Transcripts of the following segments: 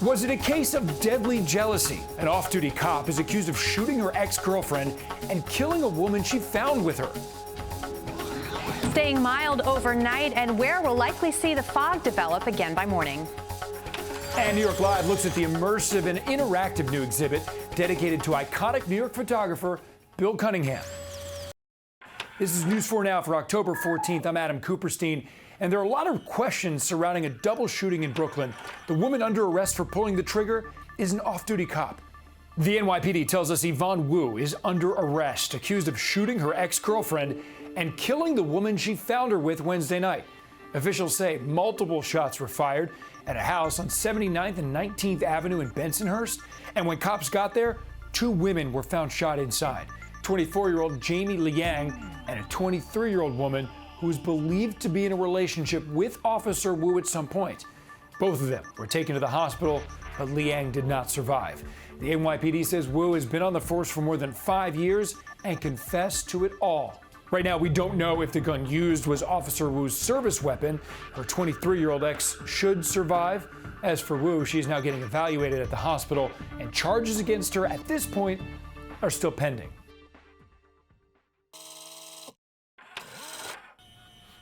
Was it a case of deadly jealousy? An off-duty cop is accused of shooting her ex-girlfriend and killing a woman she found with her. Staying mild overnight, and where we'll likely see the fog develop again by morning. And New York Live looks at the immersive and interactive new exhibit dedicated to iconic New York photographer Bill Cunningham. This is News 4 Now for October 14th. I'm Adam Cooperstein, and there are a lot of questions surrounding a double shooting in Brooklyn. The woman under arrest for pulling the trigger is an off-duty cop. The NYPD tells us Yvonne Wu is under arrest, accused of shooting her ex-girlfriend and killing the woman she found her with Wednesday night. Officials say multiple shots were fired at a house on 79th and 19th Avenue in Bensonhurst, and when cops got there, 2 women were found shot inside. 24-year-old Jamie Liang and a 23-year-old woman who is believed to be in a relationship with Officer Wu at some point. Both of them were taken to the hospital, but Liang did not survive. The NYPD says Wu has been on the force for more than 5 years and confessed to it all. Right now, we don't know if the gun used was Officer Wu's service weapon. Her 23-year-old ex should survive. As for Wu, she's now getting evaluated at the hospital, and charges against her at this point are still pending.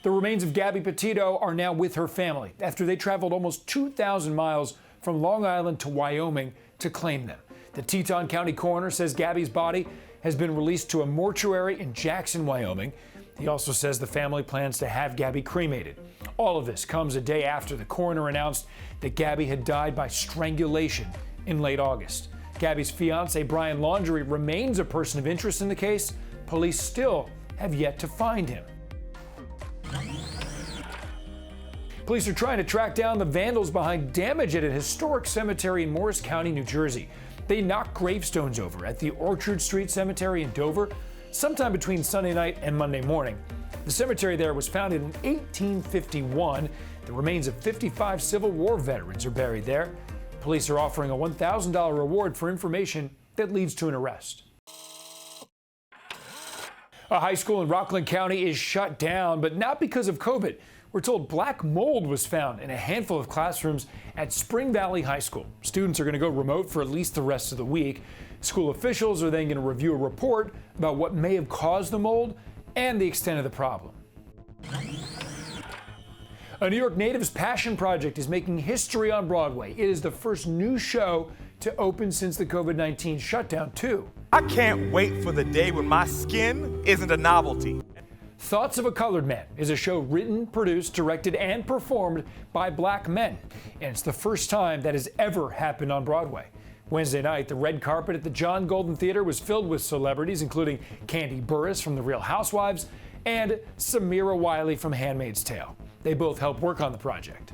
The remains of Gabby Petito are now with her family after they traveled almost 2,000 miles from Long Island to Wyoming to claim them. The Teton County coroner says Gabby's body has been released to a mortuary in Jackson, Wyoming. He also says the family plans to have Gabby cremated. All of this comes a day after the coroner announced that Gabby had died by strangulation in late August. Gabby's fiancé, Brian Laundrie, remains a person of interest in the case. Police still have yet to find him. Police are trying to track down the vandals behind damage at a historic cemetery in Morris County, New Jersey. They knocked gravestones over at the Orchard Street Cemetery in Dover sometime between Sunday night and Monday morning. The cemetery there was founded in 1851. The remains of 55 Civil War veterans are buried there. Police are offering a $1,000 reward for information that leads to an arrest. A high school in Rockland County is shut down, but not because of COVID. We're told black mold was found in a handful of classrooms at Spring Valley High School. Students are going to go remote for at least the rest of the week. School officials are then going to review a report about what may have caused the mold and the extent of the problem. A New York native's passion project is making history on Broadway. It is the first new show to open since the COVID-19 shutdown, too. I can't wait for the day when my skin isn't a novelty. Thoughts of a Colored Man is a show written, produced, directed, and performed by black men. And it's the first time that has ever happened on Broadway. Wednesday night, the red carpet at the John Golden Theater was filled with celebrities, including Candy Burris from The Real Housewives and Samira Wiley from Handmaid's Tale. They both helped work on the project.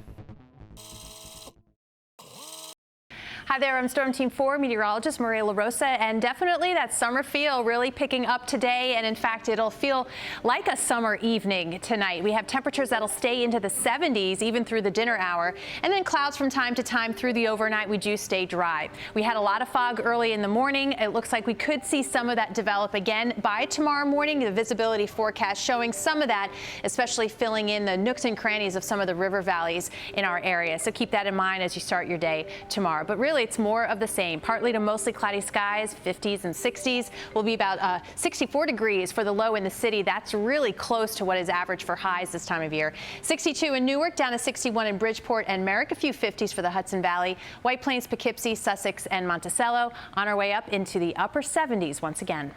Hi there, I'm Storm Team 4 meteorologist Maria LaRosa, and definitely that summer feel really picking up today, and in fact it'll feel like a summer evening tonight. We have temperatures that'll stay into the 70s even through the dinner hour, and then clouds from time to time through the overnight. We do stay dry. We had a lot of fog early in the morning. It looks like we could see some of that develop again by tomorrow morning. The visibility forecast showing some of that, especially filling in the nooks and crannies of some of the river valleys in our area. So keep that in mind as you start your day tomorrow. But really, it's more of the same. Partly to mostly cloudy skies, 50s and 60s. Will be about 64 degrees for the low in the city. That's really close to what is average for highs this time of year. 62 in Newark, down to 61 in Bridgeport and Merrick. A few 50s for the Hudson Valley. White Plains, Poughkeepsie, Sussex, and Monticello. On our way up into the upper 70s once again.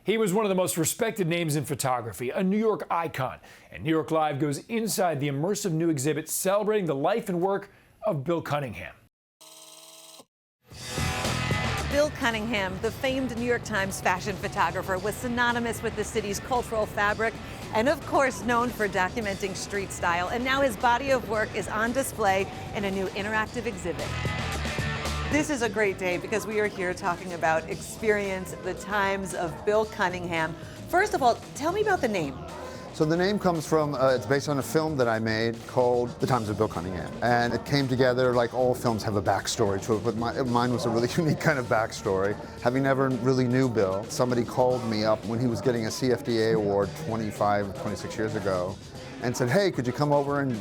He was one of the most respected names in photography, a New York icon. And New York Live goes inside the immersive new exhibit celebrating the life and work of Bill Cunningham. Bill Cunningham, the famed New York Times fashion photographer, was synonymous with the city's cultural fabric and, of course, known for documenting street style. And now his body of work is on display in a new interactive exhibit. This is a great day because we are here talking about Experience the Times of Bill Cunningham. First of all, tell me about the name. So the name comes from, it's based on a film that I made called The Times of Bill Cunningham. And it came together, like all films have a backstory to it, but mine was a really unique kind of backstory. Having never really knew Bill, somebody called me up when he was getting a CFDA award 26 years ago and said, hey, could you come over? And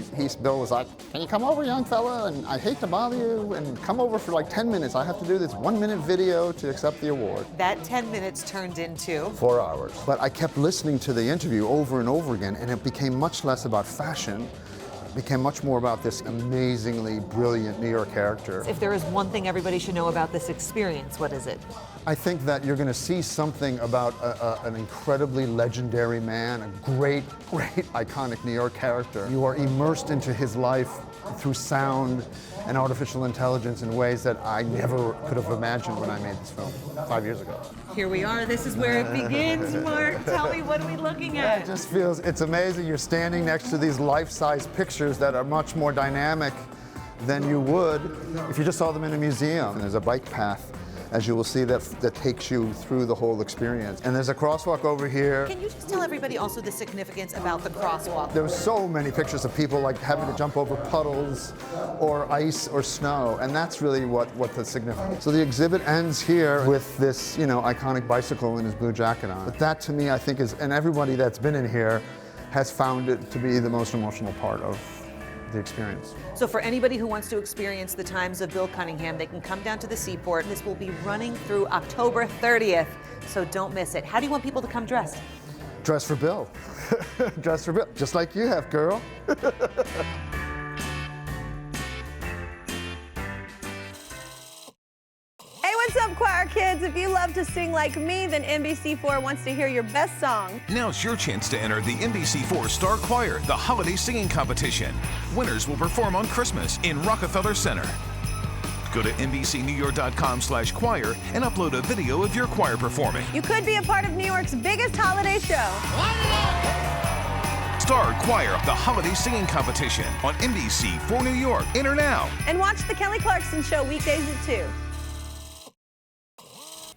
Bill was like, can you come over, young fella? And I hate to bother you, and come over for like 10 minutes. I have to do this 1-minute video to accept the award. That 10 minutes turned into 4 hours. But I kept listening to the interview over and over again, and it became much less about fashion. It became much more about this amazingly brilliant New York character. If there is one thing everybody should know about this experience, what is it? I think that you're going to see something about an incredibly legendary man, a great, iconic New York character. You are immersed into his life through sound and artificial intelligence in ways that I never could have imagined when I made this film 5 years ago. Here we are. This is where it begins, Mark. Tell me, what are we looking at? It just feels, it's amazing. You're standing next to these life-size pictures that are much more dynamic than you would if you just saw them in a museum. And there's a bike path, as you will see, that takes you through the whole experience. And there's a crosswalk over here. Can you just tell everybody also the significance about the crosswalk? There were so many pictures of people like having to jump over puddles or ice or snow, and that's really what the significance. So the exhibit ends here with this, iconic bicycle and his blue jacket on. But that to me, I think is, and everybody that's been in here has found it to be the most emotional part of the experience. So for anybody who wants to experience the times of Bill Cunningham, they can come down to the Seaport. This will be running through October 30th, so don't miss it. How do you want people to come dressed? Dress for Bill. Dress for Bill, just like you have, girl. What's up, choir kids? If you love to sing like me, then NBC4 wants to hear your best song. Now's your chance to enter the NBC4 Star Choir, the holiday singing competition. Winners will perform on Christmas in Rockefeller Center. Go to NBCNewYork.com/choir and upload a video of your choir performing. You could be a part of New York's biggest holiday show. Star Choir, the holiday singing competition on NBC4 New York. Enter now. And watch The Kelly Clarkson Show weekdays at 2.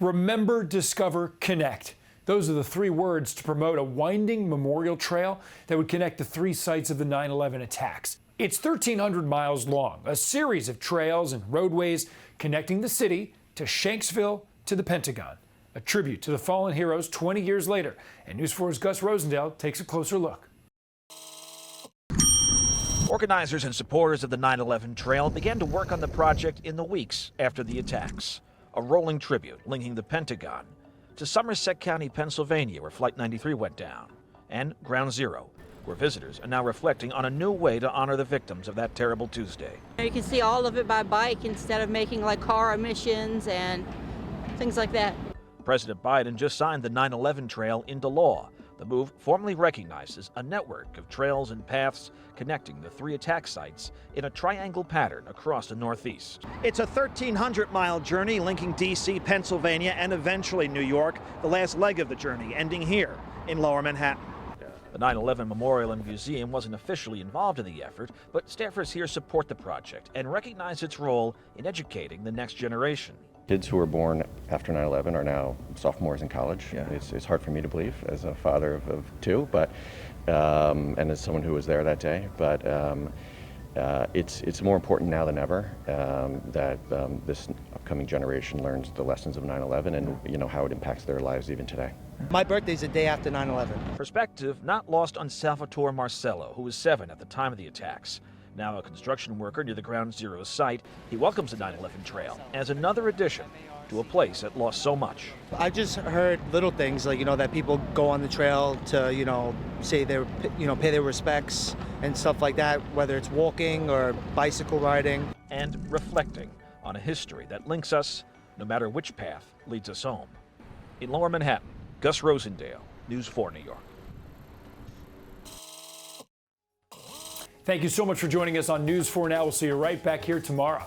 Remember, discover, connect. Those are the 3 words to promote a winding memorial trail that would connect the 3 sites of the 9/11 attacks. It's 1,300 miles long, a series of trails and roadways connecting the city to Shanksville to the Pentagon. A tribute to the fallen heroes 20 years later. And News 4's Gus Rosendale takes a closer look. Organizers and supporters of the 9/11 trail began to work on the project in the weeks after the attacks. A rolling tribute linking the Pentagon to Somerset County, Pennsylvania, where Flight 93 went down, and Ground Zero, where visitors are now reflecting on a new way to honor the victims of that terrible Tuesday. You can see all of it by bike instead of making like car emissions and things like that. President Biden just signed the 9/11 trail into law. The move formally recognizes a network of trails and paths connecting the 3 attack sites in a triangle pattern across the Northeast. It's a 1,300-mile journey linking D.C., Pennsylvania, and eventually New York, the last leg of the journey ending here in Lower Manhattan. The 9/11 Memorial and Museum wasn't officially involved in the effort, but staffers here support the project and recognize its role in educating the next generation. Kids who were born after 9/11 are now sophomores in college. Yeah. It's hard for me to believe as a father of 2, but and as someone who was there that day. But it's more important now than ever that this upcoming generation learns the lessons of 9/11 and how it impacts their lives even today. My birthday's the day after 9/11. Perspective not lost on Salvatore Marcello, who was 7 at the time of the attacks. Now a construction worker near the Ground Zero site, he welcomes the 9/11 trail as another addition to a place that lost so much. I just heard little things like, that people go on the trail to, say their, pay their respects and stuff like that, whether it's walking or bicycle riding. And reflecting on a history that links us no matter which path leads us home. In Lower Manhattan, Gus Rosendale, News 4 New York. Thank you so much for joining us on News 4 Now. We'll see you right back here tomorrow.